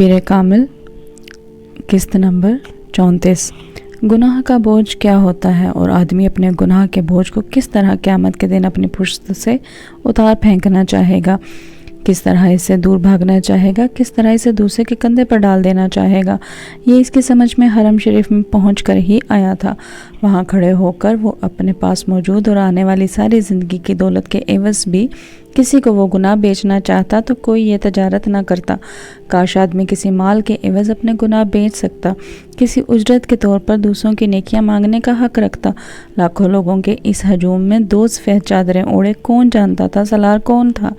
پیر کامل، قسط نمبر 34۔ گناہ کا بوجھ کیا ہوتا ہے اور آدمی اپنے گناہ کے بوجھ کو کس طرح قیامت کے دن اپنی پشت سے اتار پھینکنا چاہے گا، کس طرح اس سے دور بھاگنا چاہے گا، کس طرح اسے دوسرے کے کندھے پر ڈال دینا چاہے گا، یہ اس کی سمجھ میں حرم شریف میں پہنچ کر ہی آیا تھا۔ وہاں کھڑے ہو کر وہ اپنے پاس موجود اور آنے والی ساری زندگی کی دولت کے عوض بھی کسی کو وہ گناہ بیچنا چاہتا تو کوئی یہ تجارت نہ کرتا۔ کاش آدمی کسی مال کے عوض اپنے گناہ بیچ سکتا، کسی اجرت کے طور پر دوسروں کی نیکیاں مانگنے کا حق رکھتا۔ لاکھوں لوگوں کے اس ہجوم میں دو سفید چادریں اوڑے کون جانتا تھا سالار کون تھا،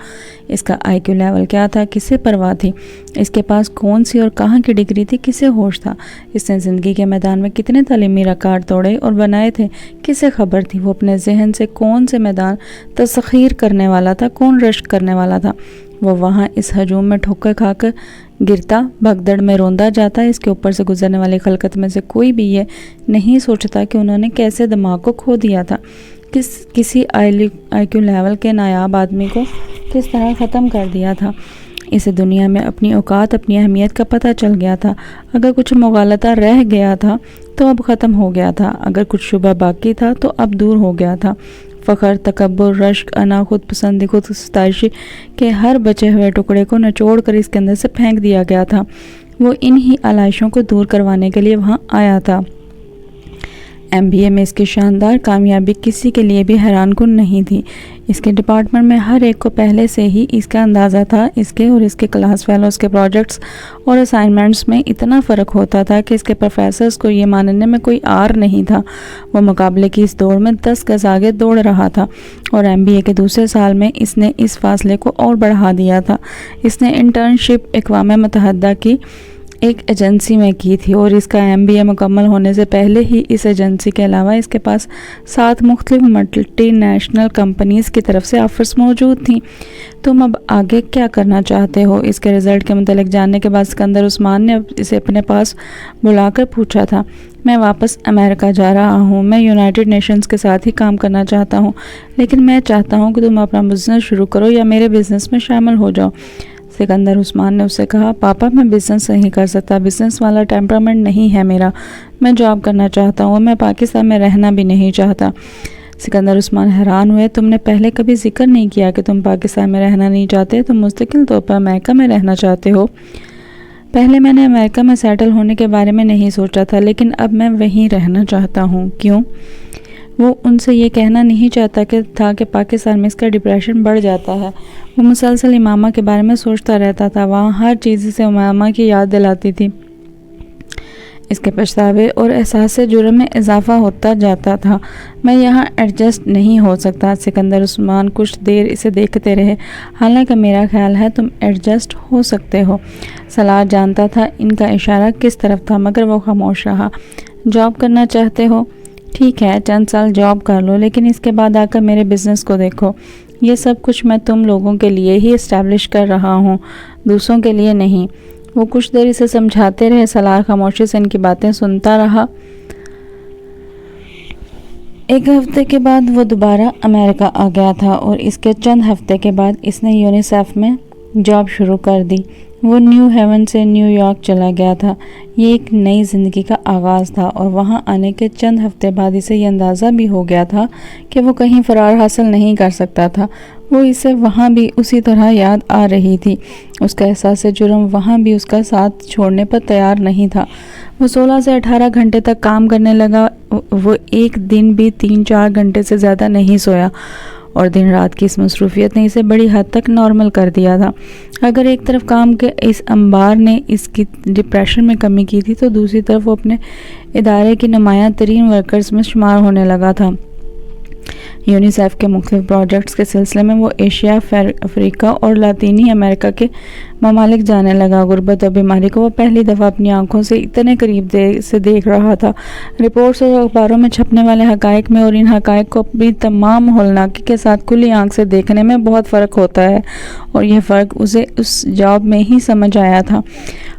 اس کا آئی کیو لیول کیا تھا، کسے پرواہ تھی، اس کے پاس کون سی اور کہاں کی ڈگری تھی، کسے ہوش تھا، اس نے زندگی کے میدان میں کتنے تعلیمی ریکارڈ توڑے اور بنائے تھے، کسے خبر تھی، وہ اپنے ذہن سے کون سے میدان تسخیر کرنے والا تھا، کون رشک کرنے والا تھا۔ وہ وہاں اس ہجوم میں ٹھوکر کھا کر گرتا، بھگدڑ میں روندا جاتا۔ اس کے اوپر سے گزرنے والی خلقت میں سے کوئی بھی یہ نہیں سوچتا کہ انہوں نے کیسے دماغ کو کھو دیا تھا، کسی آئی کیو لیول کے نایاب آدمی کو کس طرح ختم کر دیا تھا۔ اسے دنیا میں اپنی اوقات، اپنی اہمیت کا پتہ چل گیا تھا۔ اگر کچھ مغالطہ رہ گیا تھا تو اب ختم ہو گیا تھا، اگر کچھ شبہ باقی تھا تو اب دور ہو گیا تھا۔ فخر، تکبر، رشک، انا، خود پسندی، خود ستائشی کے ہر بچے ہوئے ٹکڑے کو نچوڑ کر اس کے اندر سے پھینک دیا گیا تھا۔ وہ انہی علائشوں کو دور کروانے کے لیے وہاں آیا تھا۔ MBA میں اس کی شاندار کامیابی کسی کے لیے بھی حیران کن نہیں تھی۔ اس کے ڈپارٹمنٹ میں ہر ایک کو پہلے سے ہی اس کا اندازہ تھا۔ اس کے اور اس کے کلاس فیلوز کے پروجیکٹس اور اسائنمنٹس میں اتنا فرق ہوتا تھا کہ اس کے پروفیسرز کو یہ ماننے میں کوئی عار نہیں تھا۔ وہ مقابلے کی اس دوڑ میں 10 گز آگے دوڑ رہا تھا اور MBA کے دوسرے سال میں اس نے اس فاصلے کو اور بڑھا دیا تھا۔ اس نے انٹرنشپ اقوام متحدہ کی ایک ایجنسی میں کی تھی اور اس کا MBA مکمل ہونے سے پہلے ہی اس ایجنسی کے علاوہ اس کے پاس 7 مختلف ملٹی نیشنل کمپنیز کی طرف سے آفرز موجود تھیں۔ تم اب آگے کیا کرنا چاہتے ہو؟ اس کے رزلٹ کے متعلق جاننے کے بعد سکندر عثمان نے اسے اپنے پاس بلا کر پوچھا تھا۔ میں واپس امریکہ جا رہا ہوں۔ میں یونائٹڈ نیشنز کے ساتھ ہی کام کرنا چاہتا ہوں، لیکن میں چاہتا ہوں کہ تم اپنا بزنس شروع کرو یا میرے بزنس میں شامل ہو جاؤ۔ سکندر عثمان نے اس سے کہا، پاپا میں بزنس نہیں کر سکتا، بزنس والا ٹیمپرامنٹ نہیں ہے میرا، میں جاب کرنا چاہتا ہوں، میں پاکستان میں رہنا بھی نہیں چاہتا۔ سکندر عثمان حیران ہوئے، تم نے پہلے کبھی ذکر نہیں کیا کہ تم پاکستان میں رہنا نہیں چاہتے، تم مستقل طور پر امریکہ میں رہنا چاہتے ہو۔ پہلے میں نے امریکہ میں سیٹل ہونے کے بارے میں نہیں سوچا تھا، لیکن اب میں وہیں رہنا چاہتا ہوں۔ کیوں؟ وہ ان سے یہ کہنا نہیں چاہتا تھا کہ پاکستان میں اس کا ڈپریشن بڑھ جاتا ہے۔ وہ مسلسل امامہ کے بارے میں سوچتا رہتا تھا، وہاں ہر چیز سے امامہ کی یاد دلاتی تھی۔ اس کے پچھتاوے اور احساس جرم میں اضافہ ہوتا جاتا تھا۔ میں یہاں ایڈجسٹ نہیں ہو سکتا۔ سکندر عثمان کچھ دیر اسے دیکھتے رہے۔ حالانکہ میرا خیال ہے تم ایڈجسٹ ہو سکتے ہو۔ سالار جانتا تھا ان کا اشارہ کس طرف تھا، مگر وہ خاموش رہا۔ جاب کرنا چاہتے ہو؟ ٹھیک ہے، چند سال جاب کر لو، لیکن اس کے بعد آ کر میرے بزنس کو دیکھو۔ یہ سب کچھ میں تم لوگوں کے لیے ہی اسٹیبلش کر رہا ہوں، دوسروں کے لیے نہیں۔ وہ کچھ دیر اسے سمجھاتے رہے۔ سالار خاموشی سے ان کی باتیں سنتا رہا۔ ایک ہفتے کے بعد وہ دوبارہ امریکہ آ گیا تھا اور اس کے چند ہفتے کے بعد اس نے یونیسیف میں جاب شروع کر دی۔ وہ نیو ہیون سے نیو یارک چلا گیا تھا۔ یہ ایک نئی زندگی کا آغاز تھا اور وہاں آنے کے چند ہفتے بعد اسے یہ اندازہ بھی ہو گیا تھا کہ وہ کہیں فرار حاصل نہیں کر سکتا تھا۔ وہ اسے وہاں بھی اسی طرح یاد آ رہی تھی۔ اس کا احساس جرم وہاں بھی اس کا ساتھ چھوڑنے پر تیار نہیں تھا۔ وہ 16 سے 18 گھنٹے تک کام کرنے لگا۔ وہ ایک دن بھی 3-4 گھنٹے سے زیادہ نہیں سویا اور دن رات کی اس مصروفیت نے اسے بڑی حد تک نارمل کر دیا تھا۔ اگر ایک طرف کام کے اس انبار نے اس کی ڈپریشن میں کمی کی تھی تو دوسری طرف وہ اپنے ادارے کی نمایاں ترین ورکرز میں شمار ہونے لگا تھا۔ یونیسیف کے مختلف پروجیکٹس کے سلسلے میں وہ ایشیا، افریقہ اور لاطینی امریکہ کے ممالک جانے لگا۔ غربت اور بیماری کو وہ پہلی دفعہ اپنی آنکھوں سے اتنے قریب سے دیکھ رہا تھا۔ رپورٹس اور اخباروں میں چھپنے والے حقائق میں اور ان حقائق کو اپنی تمام ہولناکی کے ساتھ کھلی آنکھ سے دیکھنے میں بہت فرق ہوتا ہے، اور یہ فرق اسے اس جاب میں ہی سمجھ آیا تھا۔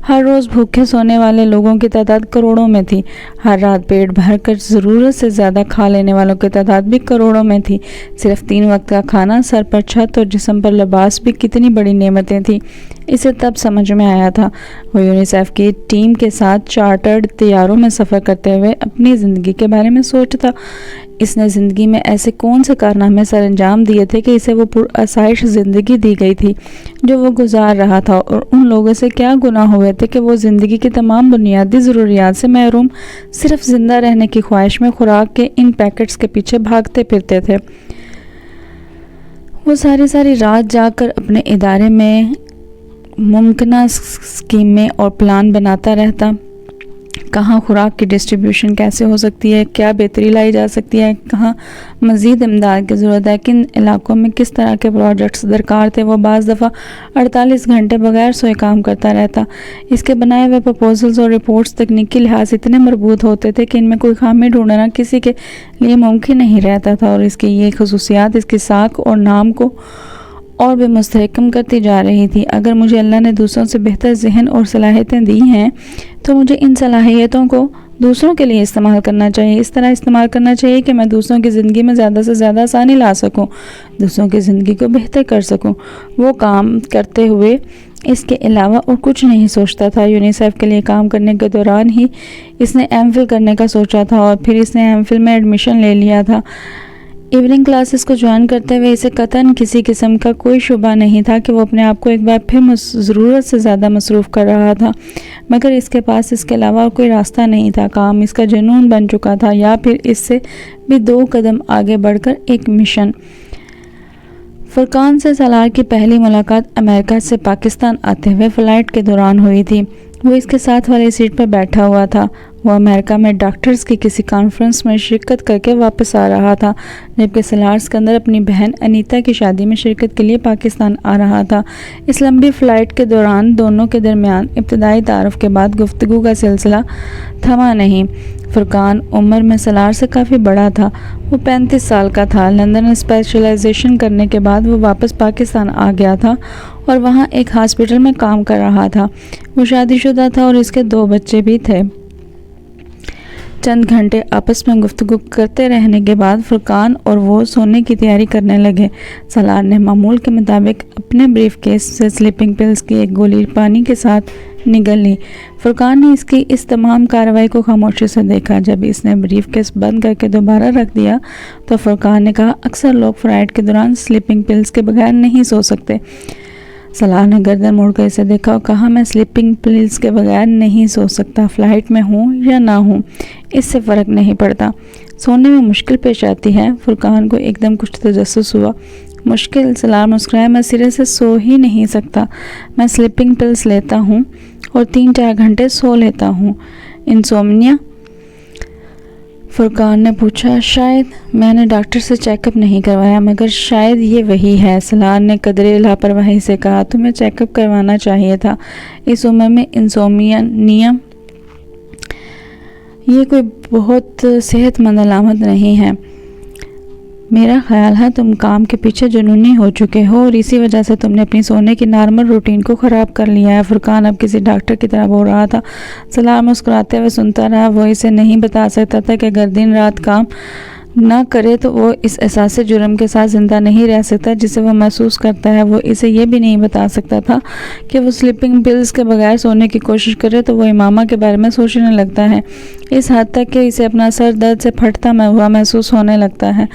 ہر روز بھوکے سونے والے لوگوں کی تعداد کروڑوں میں تھی. ہر رات پیٹ بھر کر ضرورت سے زیادہ کھا لینے والوں کی تعداد بھی کروڑوں میں تھی. صرف 3 وقت کا کھانا، سر پر چھت اور جسم پر لباس بھی کتنی بڑی نعمتیں تھیں. اسے تب سمجھ میں آیا تھا. وہ یونیسیف کی ٹیم کے ساتھ چارٹرڈ طیاروں میں سفر کرتے ہوئے اپنی زندگی کے بارے میں سوچتا. اس نے زندگی میں ایسے کون سے کارنامے سر انجام دیے تھے کہ اسے وہ پرآسائش زندگی دی گئی تھی جو وہ گزار رہا تھا، اور ان لوگوں سے کیا گناہ ہوئے تھے کہ وہ زندگی کی تمام بنیادی ضروریات سے محروم صرف زندہ رہنے کی خواہش میں خوراک کے ان پیکٹس کے پیچھے بھاگتے پھرتے تھے. وہ ساری رات جاگ کر اپنے ادارے میں ممکنہ اسکیمیں اور پلان بناتا رہتا. کہاں خوراک کی ڈسٹریبیوشن کیسے ہو سکتی ہے، کیا بہتری لائی جا سکتی ہے، کہاں مزید امداد کی ضرورت ہے، کن علاقوں میں کس طرح کے پروجیکٹس درکار تھے. وہ بعض دفعہ 48 گھنٹے بغیر سوئے کام کرتا رہتا. اس کے بنائے ہوئے پرپوزلز اور رپورٹس تکنیکی لحاظ سے اتنے مربوط ہوتے تھے کہ ان میں کوئی خامی ڈھونڈنا کسی کے لیے ممکن نہیں رہتا تھا، اور اس کی یہ خصوصیات اس کی ساکھ اور نام کو اور بھی مستحکم کرتی جا رہی تھی. اگر مجھے اللہ نے دوسروں سے بہتر ذہن اور صلاحیتیں دی ہیں تو مجھے ان صلاحیتوں کو دوسروں کے لیے استعمال کرنا چاہیے. اس طرح استعمال کرنا چاہیے کہ میں دوسروں کی زندگی میں زیادہ سے زیادہ آسانی لا سکوں، دوسروں کی زندگی کو بہتر کر سکوں. وہ کام کرتے ہوئے اس کے علاوہ اور کچھ نہیں سوچتا تھا. یونیسیف کے لیے کام کرنے کے دوران ہی اس نے ایم فل کرنے کا سوچا تھا، اور پھر اس نے ایم فل میں ایڈمیشن لے لیا تھا. ایوننگ کلاسز کو جوائن کرتے ہوئے اسے قطعاً کسی قسم کا کوئی شبہ نہیں تھا کہ وہ اپنے آپ کو ایک بار پھر ضرورت سے زیادہ مصروف کر رہا تھا، مگر اس کے پاس اس کے علاوہ اور کوئی راستہ نہیں تھا. کام اس کا جنون بن چکا تھا، یا پھر اس سے بھی 2 قدم آگے بڑھ کر ایک مشن. فرقان سے سالار کی پہلی ملاقات امریکہ سے پاکستان آتے ہوئے فلائٹ کے دوران ہوئی تھی. وہ اس کے ساتھ والی سیٹ پر بیٹھا ہوا تھا. وہ امریکہ میں ڈاکٹرز کی کسی کانفرنس میں شرکت کر کے واپس آ رہا تھا، جبکہ سالار سکندر اپنی بہن انیتا کی شادی میں شرکت کے لیے پاکستان آ رہا تھا. اس لمبی فلائٹ کے دوران دونوں کے درمیان ابتدائی تعارف کے بعد گفتگو کا سلسلہ تھما نہیں. فرقان عمر میں سالار سے کافی بڑا تھا. وہ 35 سال کا تھا. لندن اسپیشلائزیشن کرنے کے بعد وہ واپس پاکستان آ گیا تھا اور وہاں ایک ہاسپٹل میں کام کر رہا تھا. وہ شادی شدہ تھا اور اس کے 2 بچے بھی تھے. چند گھنٹے آپس میں گفتگو کرتے رہنے کے بعد فرقان اور وہ سونے کی تیاری کرنے لگے. سالار نے معمول کے مطابق اپنے بریف کیس سے سلیپنگ پلز کی ایک گولی پانی کے ساتھ نگل لی. فرقان نے اس کی اس تمام کارروائی کو خاموشی سے دیکھا. جب اس نے بریف کیس بند کر کے دوبارہ رکھ دیا تو فرقان نے کہا، اکثر لوگ فلائٹ کے دوران سلیپنگ پلز کے بغیر نہیں سو سکتے. سالار نے گردن موڑ کر اسے دیکھا اور کہا، میں سلیپنگ پلز کے بغیر نہیں سو سکتا. فلائٹ میں ہوں یا نہ ہوں اس سے فرق نہیں پڑتا. سونے میں مشکل پیش آتی ہے. فرقان کو ایک دم کچھ تجسس ہوا. مشکل؟ سالار مسکرایا، میں سرے سے سو ہی نہیں سکتا. میں سلیپنگ پلز لیتا ہوں اور 3-4 گھنٹے سو لیتا ہوں. انسومنیا؟ فرقان نے پوچھا. شاید. میں نے ڈاکٹر سے چیک اپ نہیں کروایا، مگر شاید یہ وہی ہے. سالار نے قدرے لاپرواہی سے کہا، تمہیں چیک اپ کروانا چاہیے تھا. اس عمر میں انسومنیا یہ کوئی بہت صحت مند علامت نہیں ہے. میرا خیال ہے تم کام کے پیچھے جنونی ہو چکے ہو اور اسی وجہ سے تم نے اپنی سونے کی نارمل روٹین کو خراب کر لیا ہے. فرقان اب کسی ڈاکٹر کی طرح بول رہا تھا. سالار مسکراتے ہوئے سنتا رہا. وہ اسے نہیں بتا سکتا تھا کہ اگر دن رات کام نہ کرے تو وہ اس احساس جرم کے ساتھ زندہ نہیں رہ سکتا جسے وہ محسوس کرتا ہے. وہ اسے یہ بھی نہیں بتا سکتا تھا کہ وہ سلیپنگ پلز کے بغیر سونے کی کوشش کرے تو وہ امامہ کے بارے میں سوچنے لگتا ہے، اس حد تک کہ اسے اپنا سر درد سے پھٹتا ہوا محسوس ہونے لگتا ہے.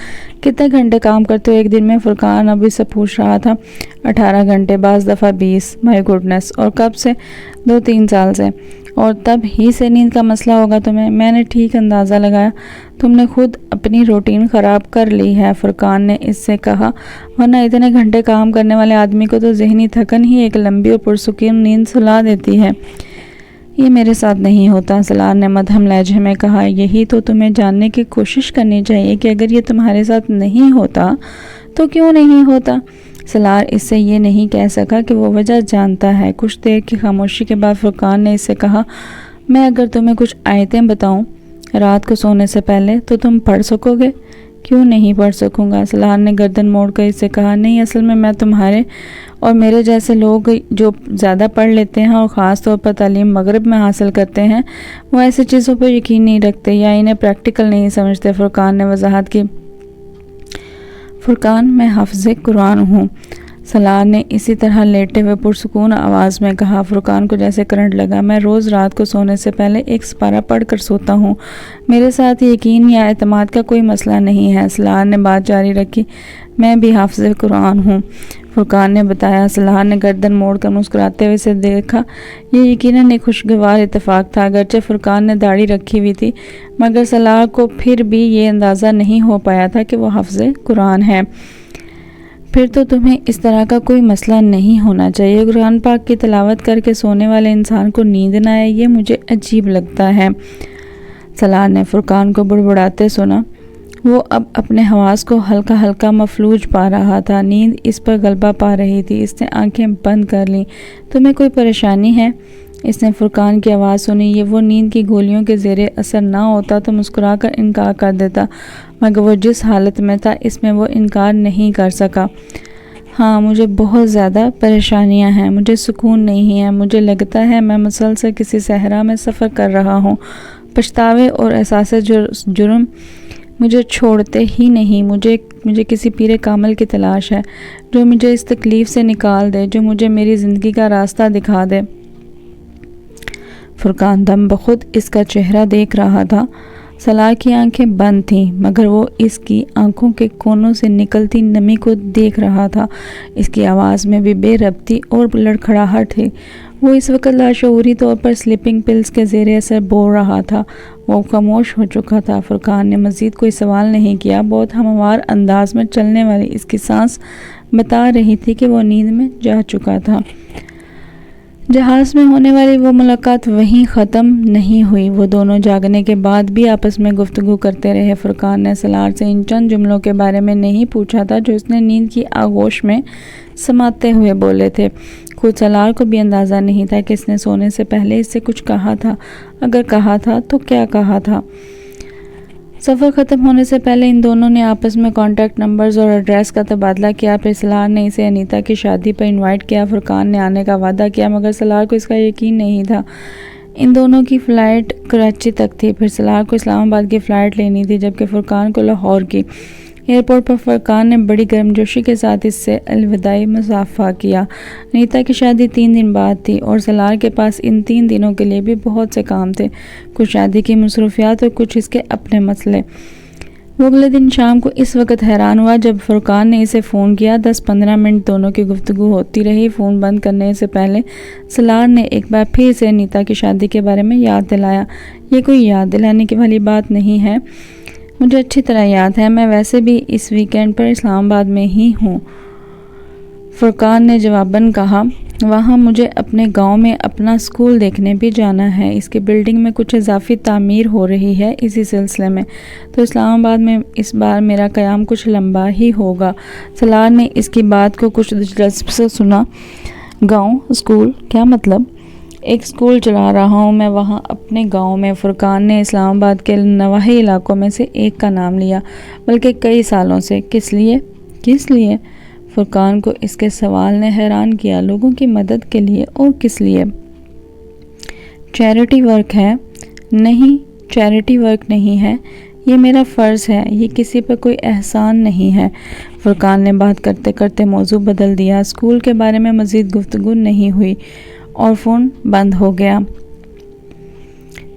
کتنے گھنٹے کام کرتے ہو ایک دن میں؟ فرقان اب سے پوچھ رہا تھا. 18 گھنٹے، بعض دفعہ 20. مائی گوڈنس! اور کب سے؟ 2-3 سال سے. اور تب ہی سے نیند کا مسئلہ ہوگا تمہیں. میں نے ٹھیک اندازہ لگایا. تم نے خود اپنی روٹین خراب کر لی ہے، فرقان نے اس سے کہا، ورنہ اتنے گھنٹے کام کرنے والے آدمی کو تو ذہنی تھکن ہی ایک لمبی اور پرسکون نیند سلا دیتی ہے. یہ میرے ساتھ نہیں ہوتا، سالار نے مدھم لہجے میں کہا. یہی تو تمہیں جاننے کی کوشش کرنی چاہیے کہ اگر یہ تمہارے ساتھ نہیں ہوتا تو کیوں نہیں ہوتا. سالار اس سے یہ نہیں کہہ سکا کہ وہ وجہ جانتا ہے. کچھ دیر کی خاموشی کے بعد فرقان نے اس سے کہا، میں اگر تمہیں کچھ آیتیں بتاؤں رات کو سونے سے پہلے تو تم پڑھ سکو گے؟ کیوں نہیں پڑھ سکوں گا؟ سلار نے گردن موڑ کر اس سے کہا، نہیں، اصل میں تمہارے اور میرے جیسے لوگ جو زیادہ پڑھ لیتے ہیں اور خاص طور پر تعلیم مغرب میں حاصل کرتے ہیں، وہ ایسی چیزوں پر یقین نہیں رکھتے یا انہیں پریکٹیکل نہیں سمجھتے۔ فرقان نے وضاحت کی، فرقان، میں حافظ قرآن ہوں۔ سلار نے اسی طرح لیٹے ہوئے پرسکون آواز میں کہا۔ فرقان کو جیسے کرنٹ لگا، میں روز رات کو سونے سے پہلے ایک سپارہ پڑھ کر سوتا ہوں، میرے ساتھ یقین یا اعتماد کا کوئی مسئلہ نہیں ہے۔ سلار نے بات جاری رکھی، میں بھی حافظ قرآن ہوں، فرقان نے بتایا۔ سلار نے گردن موڑ کر مسکراتے ہوئے اسے دیکھا۔ یہ یقیناً ایک خوشگوار اتفاق تھا۔ اگرچہ فرقان نے داڑھی رکھی ہوئی تھی، مگر سلار کو پھر بھی یہ اندازہ نہیں ہو پایا تھا کہ وہ حافظ قرآن ہے۔ پھر تو تمہیں اس طرح کا کوئی مسئلہ نہیں ہونا چاہیے۔ قرآن پاک کی تلاوت کر کے سونے والے انسان کو نیند نہ آئے، یہ مجھے عجیب لگتا ہے۔ سلار نے فرقان کو بڑبڑاتے سنا۔ وہ اب اپنے حواس کو ہلکا ہلکا مفلوج پا رہا تھا، نیند اس پر غلبہ پا رہی تھی۔ اس نے آنکھیں بند کر لیں۔ تمہیں کوئی پریشانی ہے؟ اس نے فرقان کی آواز سنی۔ یہ وہ نیند کی گولیوں کے زیر اثر نہ ہوتا تو مسکرا کر انکار کر دیتا، مگر وہ جس حالت میں تھا اس میں وہ انکار نہیں کر سکا۔ ہاں، مجھے بہت زیادہ پریشانیاں ہیں، مجھے سکون نہیں ہے، مجھے لگتا ہے میں مسلسل کسی صحرا میں سفر کر رہا ہوں۔ پچھتاوے اور احساس جرم مجھے چھوڑتے ہی نہیں۔ مجھے کسی پیر کامل کی تلاش ہے جو مجھے اس تکلیف سے نکال دے، جو مجھے میری زندگی کا راستہ دکھا دے۔ فرقان دم بخود اس کا چہرہ دیکھ رہا تھا۔ سلار کی آنکھیں بند تھیں، مگر وہ اس کی آنکھوں کے کونوں سے نکلتی نمی کو دیکھ رہا تھا۔ اس کی آواز میں بھی بے ربطی اور لڑکھڑاہٹ تھی۔ وہ اس وقت لاشعوری طور پر سلیپنگ پلز کے زیر اثر بول رہا تھا۔ وہ خاموش ہو چکا تھا۔ فرقان نے مزید کوئی سوال نہیں کیا۔ بہت ہموار انداز میں چلنے والی اس کی سانس بتا رہی تھی کہ وہ نیند میں جا چکا تھا۔ جہاز میں ہونے والی وہ ملاقات وہیں ختم نہیں ہوئی۔ وہ دونوں جاگنے کے بعد بھی آپس میں گفتگو کرتے رہے۔ فرقان نے سلار سے ان چند جملوں کے بارے میں نہیں پوچھا تھا جو اس نے نیند کی آغوش میں سماتے ہوئے بولے تھے۔ خود سلار کو بھی اندازہ نہیں تھا کہ اس نے سونے سے پہلے اس سے کچھ کہا تھا۔ اگر کہا تھا تو کیا کہا تھا؟ سفر ختم ہونے سے پہلے ان دونوں نے آپس میں کانٹیکٹ نمبرز اور ایڈریس کا تبادلہ کیا۔ پھر سلار نے اسے انیتا کی شادی پر انوائٹ کیا۔ فرقان نے آنے کا وعدہ کیا، مگر سلار کو اس کا یقین نہیں تھا۔ ان دونوں کی فلائٹ کراچی تک تھی، پھر سلار کو اسلام آباد کی فلائٹ لینی تھی، جبکہ فرقان کو لاہور کی۔ ایئرپورٹ پر فرقان نے بڑی گرمجوشی کے ساتھ اس سے الوداعی مصافحہ کیا۔ انیتا کی شادی 3 دن بعد تھی اور سلار کے پاس ان 3 دنوں کے لیے بھی بہت سے کام تھے، کچھ شادی کی مصروفیات اور کچھ اس کے اپنے مسئلے۔ وہ اگلے دن شام کو اس وقت حیران ہوا جب فرقان نے اسے فون کیا۔ 10-15 منٹ دونوں کی گفتگو ہوتی رہی۔ فون بند کرنے سے پہلے سلار نے ایک بار پھر اسے انیتا کی شادی کے بارے میں یاد دلایا۔ یہ کوئی یاد دلانے کی والی بات نہیں ہے، مجھے اچھی طرح یاد ہے، میں ویسے بھی اس ویکینڈ پر اسلام آباد میں ہی ہوں، فرقان نے جواباً کہا۔ وہاں مجھے اپنے گاؤں میں اپنا اسکول دیکھنے بھی جانا ہے، اس کی بلڈنگ میں کچھ اضافی تعمیر ہو رہی ہے، اسی سلسلے میں تو اسلام آباد میں اس بار میرا قیام کچھ لمبا ہی ہوگا۔ سلار نے اس کی بات کو کچھ دلچسپ سے سنا۔ گاؤں، اسکول، کیا مطلب؟ ایک اسکول چلا رہا ہوں میں وہاں اپنے گاؤں میں۔ فرقان نے اسلام آباد کے نواحی علاقوں میں سے ایک کا نام لیا، بلکہ کئی سالوں سے۔ کس لیے؟ فرقان کو اس کے سوال نے حیران کیا۔ لوگوں کی مدد کے لیے۔ اور کس لیے؟ چیریٹی ورک ہے؟ نہیں، چیریٹی ورک نہیں ہے، یہ میرا فرض ہے، یہ کسی پر کوئی احسان نہیں ہے۔ فرقان نے بات کرتے کرتے موضوع بدل دیا۔ اسکول کے بارے میں مزید گفتگو نہیں ہوئی اور فون بند ہو گیا۔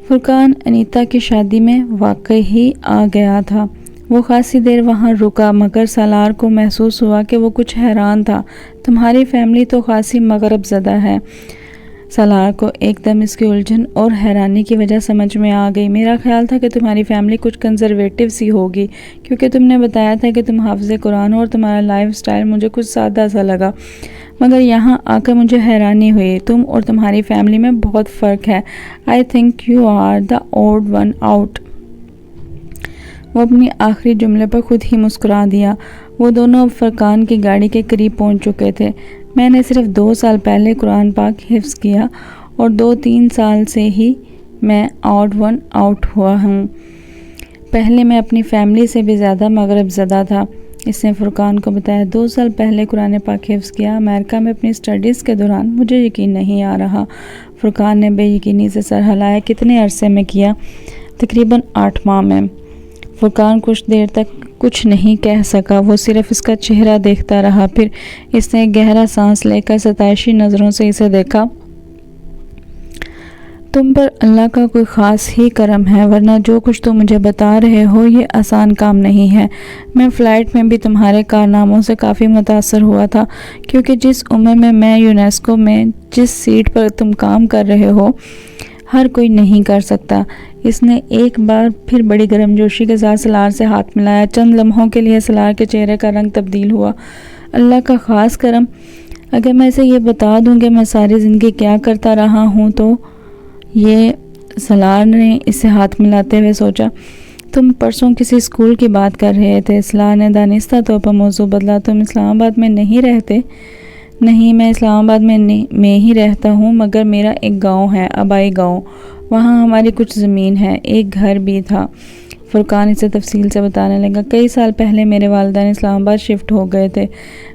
فرقان انیتا کی شادی میں واقعی آ گیا تھا۔ وہ خاصی دیر وہاں رکا، مگر سالار کو محسوس ہوا کہ وہ کچھ حیران تھا۔ تمہاری فیملی تو خاصی مغرب زدہ ہے۔ سالار کو ایک دم اس کی الجھن اور حیرانی کی وجہ سمجھ میں آ گئی۔ میرا خیال تھا کہ تمہاری فیملی کچھ کنزرویٹو سی ہوگی، کیونکہ تم نے بتایا تھا کہ تم حافظ قرآن ہو اور تمہارا لائف سٹائل مجھے کچھ سادہ سا لگا، مگر یہاں آ کر مجھے حیرانی ہوئی۔ تم اور تمہاری فیملی میں بہت فرق ہے۔ I think you are the odd one out۔ وہ اپنی آخری جملے پر خود ہی مسکرا دیا۔ وہ دونوں اب فرقان کی گاڑی کے قریب پہنچ چکے تھے۔ میں نے صرف 2 سال پہلے قرآن پاک حفظ کیا اور 2-3 سال سے ہی میں آڈ ون آؤٹ ہوا ہوں۔ پہلے میں اپنی فیملی سے بھی زیادہ مغرب زدہ تھا۔ اس نے فرقان کو بتایا 2 سال پہلے قرآن پاک حفظ کیا، امریکہ میں اپنی اسٹڈیز کے دوران، مجھے یقین نہیں آ رہا۔ فرقان نے بے یقینی سے سر ہلایا۔ کتنے عرصے میں کیا؟ تقریباً 8 ماہ میں۔ فرقان کچھ دیر تک کچھ نہیں کہہ سکا، وہ صرف اس کا چہرہ دیکھتا رہا۔ پھر اس نے گہرا سانس لے کر ستائشی نظروں سے اسے دیکھا۔ تم پر اللہ کا کوئی خاص ہی کرم ہے، ورنہ جو کچھ تم مجھے بتا رہے ہو یہ آسان کام نہیں ہے۔ میں فلائٹ میں بھی تمہارے کارناموں سے کافی متاثر ہوا تھا، کیونکہ جس عمر میں یونیسکو میں جس سیٹ پر تم کام کر رہے ہو ہر کوئی نہیں کر سکتا۔ اس نے ایک بار پھر بڑی گرمجوشی کے ساتھ سالار سے ہاتھ ملایا۔ چند لمحوں کے لیے سالار کے چہرے کا رنگ تبدیل ہوا۔ اللہ کا خاص کرم؟ اگر میں اسے یہ بتا دوں کہ میں ساری زندگی کیا کرتا رہا ہوں تو یہ سالار نے اس سے ہاتھ ملاتے ہوئے سوچا۔ تم پرسوں کسی اسکول کی بات کر رہے تھے۔ سالار نے دانستہ طور پر موضوع بدلا۔ تم اسلام آباد میں نہیں رہتے؟ نہیں، میں اسلام آباد میں ہی رہتا ہوں، مگر میرا ایک گاؤں ہے، آبائی گاؤں۔ وہاں ہماری کچھ زمین ہے، ایک گھر بھی تھا۔ فرقان اسے تفصیل سے بتانے لگا۔ کئی سال پہلے میرے والدین اسلام آباد شفٹ ہو گئے تھے۔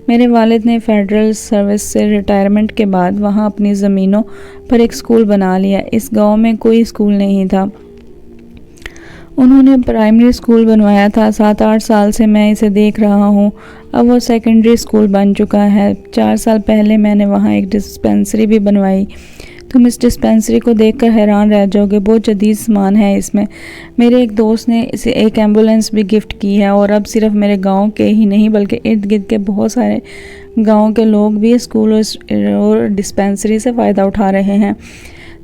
میرے والد نے فیڈرل سروس سے ریٹائرمنٹ کے بعد وہاں اپنی زمینوں پر ایک اسکول بنا لیا۔ اس گاؤں میں کوئی اسکول نہیں تھا۔ انہوں نے پرائمری اسکول بنوایا تھا۔ 7-8 سال سے میں اسے دیکھ رہا ہوں۔ اب وہ سیکنڈری اسکول بن چکا ہے۔ 4 سال پہلے میں نے وہاں ایک ڈسپینسری بھی بنوائی۔ تم اس ڈسپینسری کو دیکھ کر حیران رہ جاؤ گے، بہت جدید سامان ہے اس میں۔ میرے ایک دوست نے اسے ایک ایمبولینس بھی گفٹ کی ہے، اور اب صرف میرے گاؤں کے ہی نہیں بلکہ ارد گرد کے بہت سارے گاؤں کے لوگ بھی اسکول اور ڈسپینسری سے فائدہ اٹھا رہے ہیں۔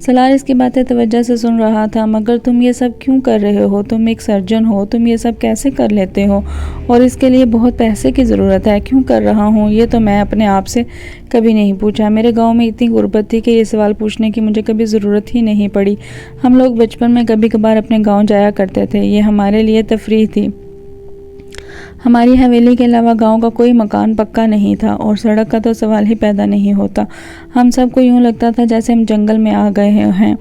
سالار اس کی باتیں توجہ سے سن رہا تھا۔ مگر تم یہ سب کیوں کر رہے ہو؟ تم ایک سرجن ہو، تم یہ سب کیسے کر لیتے ہو؟ اور اس کے لیے بہت پیسے کی ضرورت ہے۔ کیوں کر رہا ہوں یہ تو میں اپنے آپ سے کبھی نہیں پوچھا۔ میرے گاؤں میں اتنی غربت تھی کہ یہ سوال پوچھنے کی مجھے کبھی ضرورت ہی نہیں پڑی۔ ہم لوگ بچپن میں کبھی کبھار اپنے گاؤں جایا کرتے تھے، یہ ہمارے لیے تفریح تھی۔ ہماری حویلی کے علاوہ گاؤں کا کوئی مکان پکا نہیں تھا، اور سڑک کا تو سوال ہی پیدا نہیں ہوتا۔ ہم سب کو یوں لگتا تھا جیسے ہم جنگل میں آ گئے ہیں۔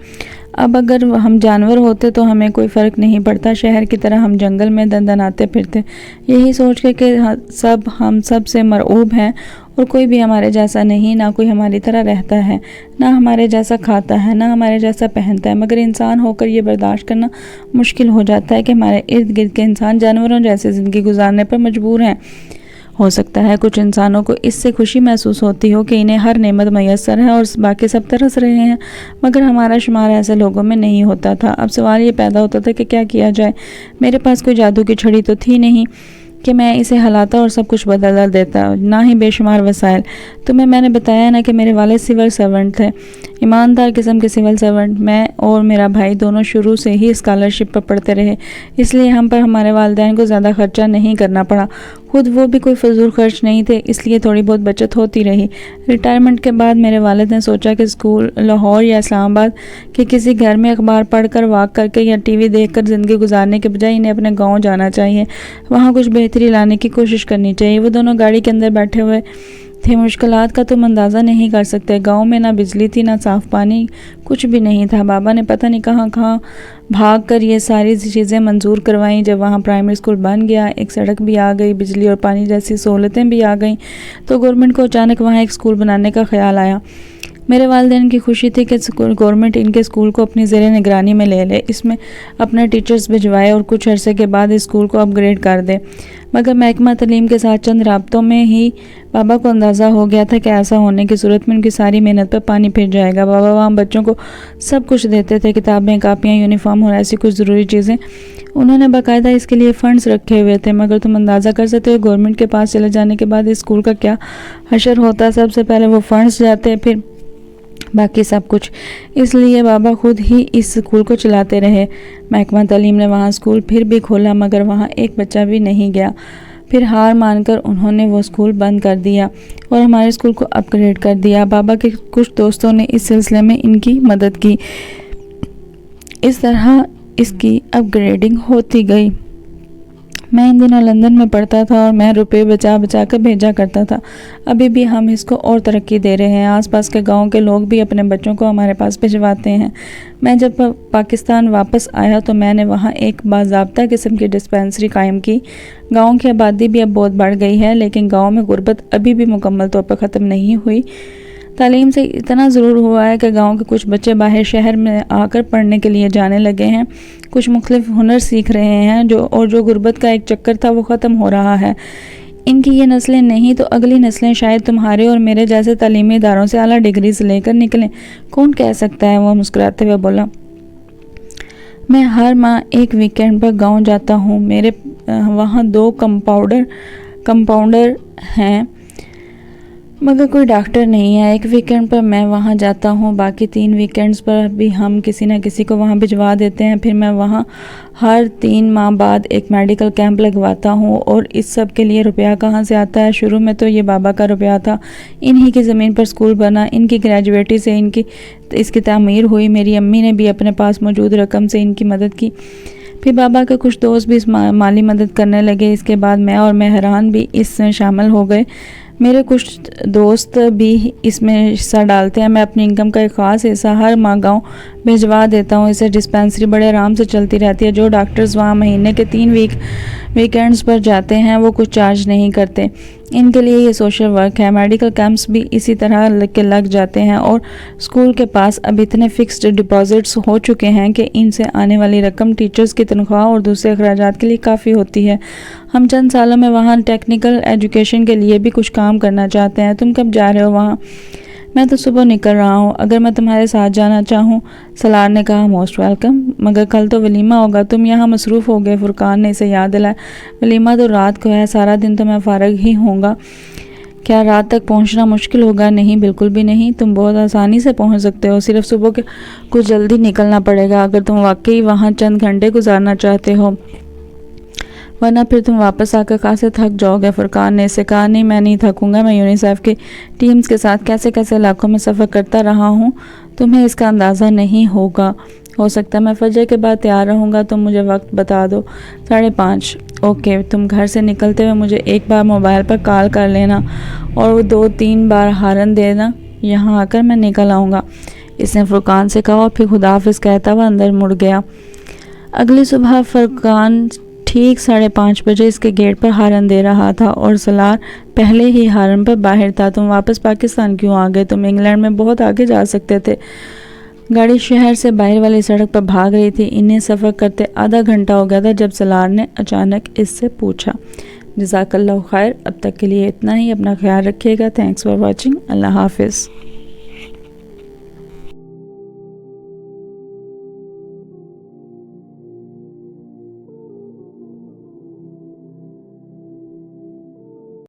اب اگر ہم جانور ہوتے تو ہمیں کوئی فرق نہیں پڑتا، شہر کی طرح ہم جنگل میں دندناتے پھرتے، یہی سوچ کے کہ ہم سب سے مرعوب ہیں اور کوئی بھی ہمارے جیسا نہیں، نہ کوئی ہماری طرح رہتا ہے، نہ ہمارے جیسا کھاتا ہے، نہ ہمارے جیسا پہنتا ہے۔ مگر انسان ہو کر یہ برداشت کرنا مشکل ہو جاتا ہے کہ ہمارے ارد گرد کے انسان جانوروں جیسے زندگی گزارنے پر مجبور ہیں۔ ہو سکتا ہے کچھ انسانوں کو اس سے خوشی محسوس ہوتی ہو کہ انہیں ہر نعمت میسر ہے اور باقی سب ترس رہے ہیں، مگر ہمارا شمار ایسے لوگوں میں نہیں ہوتا تھا۔ اب سوال یہ پیدا ہوتا تھا کہ کیا کیا جائے۔ میرے پاس کوئی جادو کی چھڑی تو تھی نہیں کہ میں اسے ہلاتا اور سب کچھ بدل دیتا، نہ ہی بے شمار وسائل۔ تمہیں میں نے بتایا نا کہ میرے والد سول سرونٹ تھے، ایماندار قسم کے سول سرونٹ۔ میں اور میرا بھائی دونوں شروع سے ہی اسکالرشپ پر پڑھتے رہے، اس لیے ہم پر ہمارے والدین کو زیادہ خرچہ نہیں کرنا پڑا۔ خود وہ بھی کوئی فضول خرچ نہیں تھے، اس لیے تھوڑی بہت بچت ہوتی رہی۔ ریٹائرمنٹ کے بعد میرے والد نے سوچا کہ اسکول لاہور یا اسلام آباد کے کسی گھر میں اخبار پڑھ کر، واک کر کے یا ٹی وی دیکھ کر زندگی گزارنے کے بجائے انہیں اپنے گاؤں جانا چاہیے، وہاں کچھ بہتری لانے کی کوشش کرنی چاہیے۔ وہ دونوں گاڑی کے اندر بیٹھے ہوئے تھے۔ مشکلات کا تم اندازہ نہیں کر سکتے۔ گاؤں میں نہ بجلی تھی، نہ صاف پانی، کچھ بھی نہیں تھا۔ بابا نے پتہ نہیں کہاں بھاگ کر یہ ساری چیزیں منظور کروائیں۔ جب وہاں پرائمری اسکول بن گیا، ایک سڑک بھی آ گئی، بجلی اور پانی جیسی سہولتیں بھی آ گئیں، تو گورنمنٹ کو اچانک وہاں ایک اسکول بنانے کا خیال آیا۔ میرے والدین کی خوشی تھی کہ گورنمنٹ ان کے اسکول کو اپنی زیر نگرانی میں لے لے، اس میں اپنے ٹیچرز بھجوائے اور کچھ عرصے کے بعد اس اسکول کو اپ گریڈ کر دے۔ مگر محکمہ تعلیم کے ساتھ چند رابطوں میں ہی بابا کو اندازہ ہو گیا تھا کہ ایسا ہونے کی صورت میں ان کی ساری محنت پر پانی پھر جائے گا۔ بابا وہاں بچوں کو سب کچھ دیتے تھے، کتابیں، کاپیاں، یونیفارم اور ایسی کچھ ضروری چیزیں۔ انہوں نے باقاعدہ اس کے لیے فنڈز رکھے ہوئے تھے، مگر تم اندازہ کر سکتے ہو گورنمنٹ کے پاس چلے جانے کے بعد اس اسکول کا کیا حشر ہوتا۔ سب سے پہلے وہ فنڈز جاتے، پھر باقی سب کچھ۔ اس لیے بابا خود ہی اس اسکول کو چلاتے رہے۔ محکمہ تعلیم نے وہاں اسکول پھر بھی کھولا، مگر وہاں ایک بچہ بھی نہیں گیا۔ پھر ہار مان کر انہوں نے وہ اسکول بند کر دیا اور ہمارے اسکول کو اپ گریڈ کر دیا۔ بابا کے کچھ دوستوں نے اس سلسلے میں ان کی مدد کی۔ اس طرح اس کی اپ گریڈنگ ہوتی گئی۔ میں ان دنوں لندن میں پڑھتا تھا اور میں روپے بچا بچا کر بھیجا کرتا تھا. ابھی بھی ہم اس کو اور ترقی دے رہے ہیں. آس پاس کے گاؤں کے لوگ بھی اپنے بچوں کو ہمارے پاس بھجواتے ہیں. میں جب پاکستان واپس آیا تو میں نے وہاں ایک باضابطہ قسم کی ڈسپینسری قائم کی. گاؤں کی آبادی بھی اب بہت بڑھ گئی ہے، لیکن گاؤں میں غربت ابھی بھی مکمل طور پر ختم نہیں ہوئی. تعلیم سے اتنا ضرور ہوا ہے کہ گاؤں کے کچھ بچے باہر شہر میں آ کر پڑھنے کے لیے جانے لگے ہیں. کچھ مختلف ہنر سیکھ رہے ہیں جو غربت کا ایک چکر تھا وہ ختم ہو رہا ہے. ان کی یہ نسلیں نہیں تو اگلی نسلیں شاید تمہارے اور میرے جیسے تعلیمی اداروں سے اعلیٰ ڈگریز لے کر نکلیں. کون کہہ سکتا ہے؟ وہ مسکراتے ہوئے بولا. میں ہر ماہ ایک ویکینڈ پر گاؤں جاتا ہوں. میرے وہاں 2 کمپاؤنڈر ہیں مگر کوئی ڈاکٹر نہیں ہے. ایک ویکینڈ پر میں وہاں جاتا ہوں، باقی 3 ویکینڈز پر بھی ہم کسی نہ کسی کو وہاں بھجوا دیتے ہیں. پھر میں وہاں ہر 3 ماہ بعد ایک میڈیکل کیمپ لگواتا ہوں. اور اس سب کے لیے روپیہ کہاں سے آتا ہے؟ شروع میں تو یہ بابا کا روپیہ تھا. انہی کی زمین پر اسکول بنا، ان کی گریجویٹی سے اس کی تعمیر ہوئی. میری امی نے بھی اپنے پاس موجود رقم سے ان کی مدد کی. پھر بابا کے کچھ دوست بھی اس مالی مدد کرنے لگے. اس کے بعد میں اور مہران بھی اس میں شامل ہو گئے. میرے کچھ دوست بھی اس میں حصہ ڈالتے ہیں. میں اپنی انکم کا ایک خاص حصہ ہر ماہ گاؤں بھجوا دیتا ہوں. اسے ڈسپینسری بڑے آرام سے چلتی رہتی ہے. جو ڈاکٹرز وہاں مہینے کے 3 ویکینڈز پر جاتے ہیں وہ کچھ چارج نہیں کرتے. ان کے لیے یہ سوشل ورک ہے. میڈیکل کیمپس بھی اسی طرح کے لگ جاتے ہیں. اور اسکول کے پاس اب اتنے فکسڈ ڈپازٹس ہو چکے ہیں کہ ان سے آنے والی رقم ٹیچرز کی تنخواہ اور دوسرے اخراجات کے لیے کافی ہوتی ہے. ہم چند سالوں میں وہاں ٹیکنیکل ایجوکیشن کے لیے بھی کچھ کام کرنا چاہتے ہیں. تم کب جا رہے ہو وہاں؟ میں تو صبح نکل رہا ہوں. اگر میں تمہارے ساتھ جانا چاہوں؟ سلار نے کہا. موسٹ ویلکم، مگر کل تو ولیمہ ہوگا. تم یہاں مصروف ہو گئے. فرقان نے اسے یاد دلایا. ولیمہ تو رات کو ہے. سارا دن تو میں فارغ ہی ہوں گا. کیا رات تک پہنچنا مشکل ہوگا؟ نہیں، بالکل بھی نہیں. تم بہت آسانی سے پہنچ سکتے ہو. صرف صبح کے کچھ جلدی نکلنا پڑے گا اگر تم واقعی وہاں چند گھنٹے گزارنا چاہتے ہو، ورنہ پھر تم واپس آ کر خاصے تھک جاؤ گے. فرقان نے اسے کہا. نہیں، میں نہیں تھکوں گا. میں یونیسیف کی ٹیمز کے ساتھ کیسے علاقوں میں سفر کرتا رہا ہوں. تمہیں اس کا اندازہ نہیں ہوگا. ہو سکتا ہے میں فجر کے بعد تیار رہوں گا. تم مجھے وقت بتا دو. 5:30. اوکے. تم گھر سے نکلتے ہوئے مجھے ایک بار موبائل پر کال کر لینا اور 2-3 بار ہارن دینا. یہاں آ کر میں نکل آؤں گا، اس نے فرقان سے کہا اور پھر خداحافظ کہتا ہوا اندر مڑ گیا. اگلی صبح فرقان ٹھیک 5:30 بجے اس کے گیٹ پر ہارن دے رہا تھا اور سلار پہلے ہی ہارن پر باہر تھا. تم واپس پاکستان کیوں آ گئے؟ تم انگلینڈ میں بہت آگے جا سکتے تھے. گاڑی شہر سے باہر والی سڑک پر بھاگ رہی تھی. انہیں سفر کرتے آدھا گھنٹہ ہو گیا تھا جب سلار نے اچانک اس سے پوچھا. جزاک اللہ خیر. اب تک کے لیے اتنا ہی. اپنا خیال رکھیے گا. Thanks for watching. اللہ حافظ.